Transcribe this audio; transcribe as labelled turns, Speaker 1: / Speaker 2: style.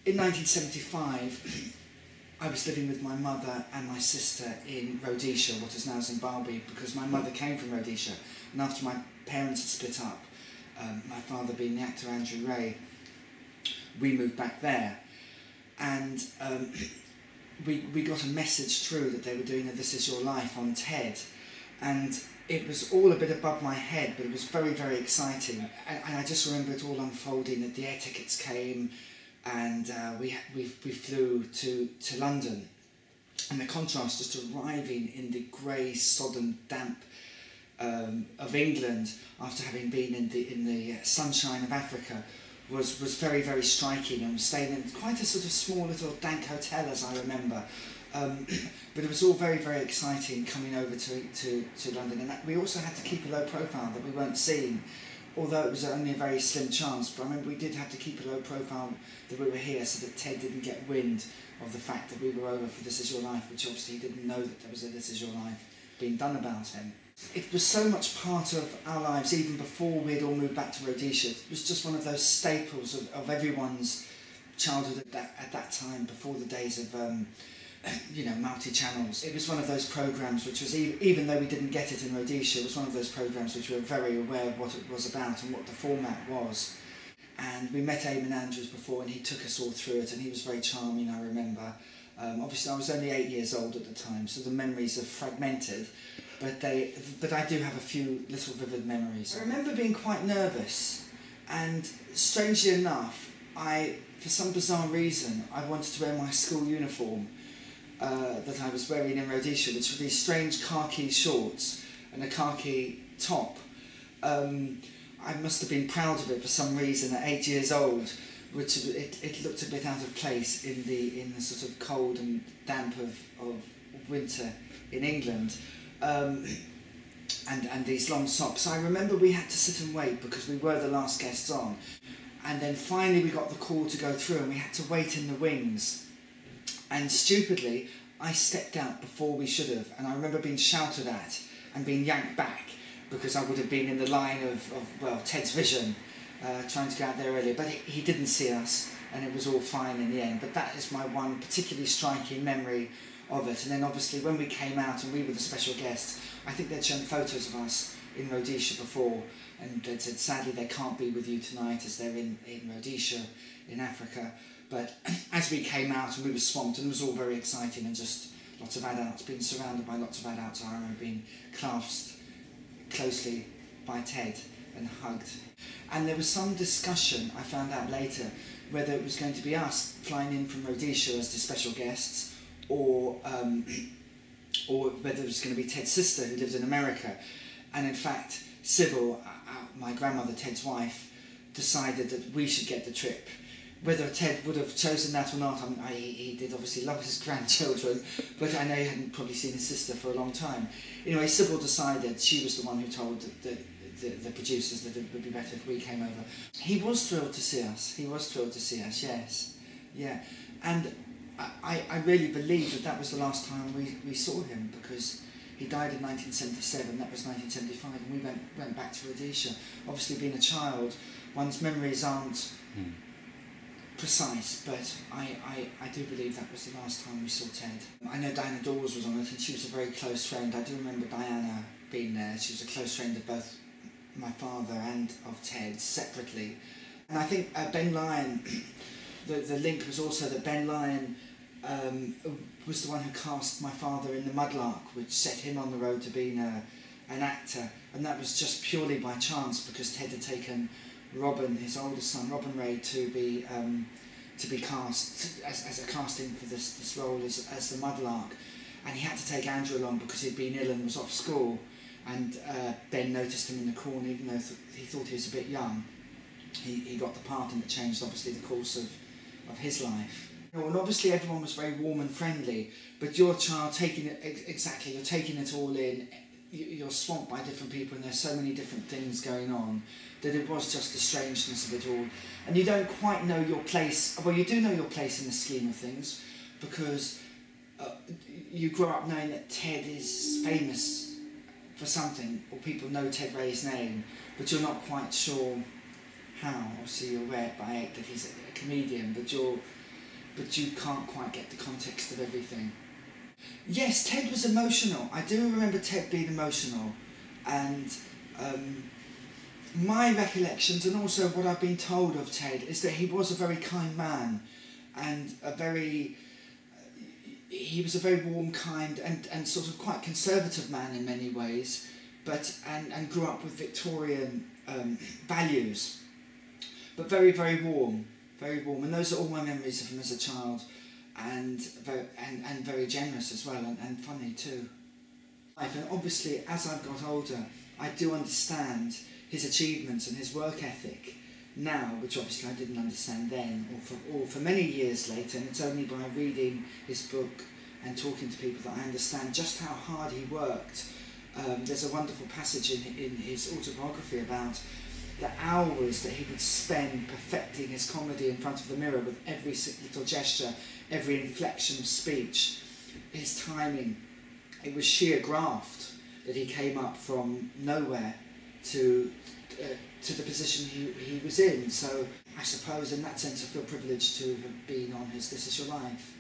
Speaker 1: In 1975, I was living with my mother and my sister in Rhodesia, what is now Zimbabwe, because my mother came from Rhodesia, and after my parents had split up, my father being the actor Andrew Ray, we moved back there, and we got a message through that they were doing a This Is Your Life on TED, and it was all a bit above my head, but it was very, very exciting, and I just remember it all unfolding, that the air tickets came, and we flew to London, and the contrast just arriving in the grey, sodden, damp of England after having been in the sunshine of Africa was very, very striking, and staying in quite a sort of small little dank hotel, as I remember. But it was all very, very exciting coming over to London, and we also had to keep a low profile, that we weren't seen, although it was only a very slim chance. But I remember we did have to keep a low profile that we were here, so that Ted didn't get wind of the fact that we were over for This Is Your Life, which obviously he didn't know that there was a This Is Your Life being done about him. It was so much part of our lives, even before we'd all moved back to Rhodesia. It was just one of those staples of everyone's childhood at that time, before the days of you know, multi-channels. It was one of those programmes which was, even though we didn't get it in Rhodesia, it was one of those programmes which we were very aware of what it was about and what the format was. And we met Eamonn Andrews before, and he took us all through it, and he was very charming, I remember. Obviously I was only 8 years old at the time, so the memories are fragmented, but I do have a few little vivid memories. I remember being quite nervous, and strangely enough, for some bizarre reason, I wanted to wear my school uniform that I was wearing in Rhodesia, which were these strange khaki shorts and a khaki top. I must have been proud of it for some reason at 8 years old, which it looked a bit out of place in the sort of cold and damp of winter in England. And these long socks. I remember we had to sit and wait because we were the last guests on, and then finally we got the call to go through, and we had to wait in the wings. And stupidly, I stepped out before we should have, and I remember being shouted at and being yanked back because I would have been in the line of well, Ted's vision, trying to get out there earlier. But he didn't see us, and it was all fine in the end. But that is my one particularly striking memory of it. And then obviously when we came out and we were the special guests, I think they'd shown photos of us in Rhodesia before, and they'd said sadly they can't be with you tonight as they're in Rhodesia in Africa. But as we came out, and we were swamped, and it was all very exciting, and just lots of adults, being surrounded by lots of adults. I remember being clasped closely by Ted and hugged. And there was some discussion, I found out later, whether it was going to be us flying in from Rhodesia as the special guests, or whether it was going to be Ted's sister who lived in America. And in fact, Sybil, my grandmother, Ted's wife, decided that we should get the trip. Whether Ted would have chosen that or not, he did obviously love his grandchildren, but I know he hadn't probably seen his sister for a long time. Anyway, Sybil decided, she was the one who told the producers that it would be better if we came over. He was thrilled to see us. He was thrilled to see us, yes. Yeah. And I really believe that was the last time we saw him, because he died in 1977, that was 1975, and we went back to Rhodesia. Obviously, being a child, one's memories aren't precise, but I do believe that was the last time we saw Ted. I know Diana Dawes was on it, and she was a very close friend. I do remember Diana being there. She was a close friend of both my father and of Ted separately. And I think Ben Lyon, the link was also that Ben Lyon was the one who cast my father in The Mudlark, which set him on the road to being an actor, and that was just purely by chance, because Ted had taken Robin, his oldest son, Robin Ray, to be cast as a casting for this role as the Mudlark, and he had to take Andrew along because he'd been ill and was off school, and Ben noticed him in the corner, even though he thought he was a bit young. He got the part, and it changed obviously the course of his life. You know, and obviously everyone was very warm and friendly, but your child taking it exactly, you're taking it all in. You're swamped by different people, and there's so many different things going on, that it was just the strangeness of it all. And you don't quite know your place. Well, you do know your place in the scheme of things, because you grow up knowing that Ted is famous for something, or people know Ted Ray's name, but you're not quite sure how. Obviously you're aware by 8 that he's a comedian, but you're but you can't quite get the context of everything. Yes, Ted was emotional. I do remember Ted being emotional, and my recollections, and also what I've been told of Ted, is that he was a very kind man, and he was a very warm, kind, and sort of quite conservative man in many ways, but and grew up with Victorian values, but very, very warm, and those are all my memories of him as a child, and very generous as well, and funny too. And obviously, as I've got older, I do understand his achievements and his work ethic now, which obviously I didn't understand then, or for many years later, and it's only by reading his book and talking to people that I understand just how hard he worked. There's a wonderful passage in his autobiography about the hours that he would spend perfecting his comedy in front of the mirror, with every little gesture, every inflection of speech, his timing. It was sheer graft that he came up from nowhere to the position he was in. So I suppose in that sense I feel privileged to have been on his This Is Your Life.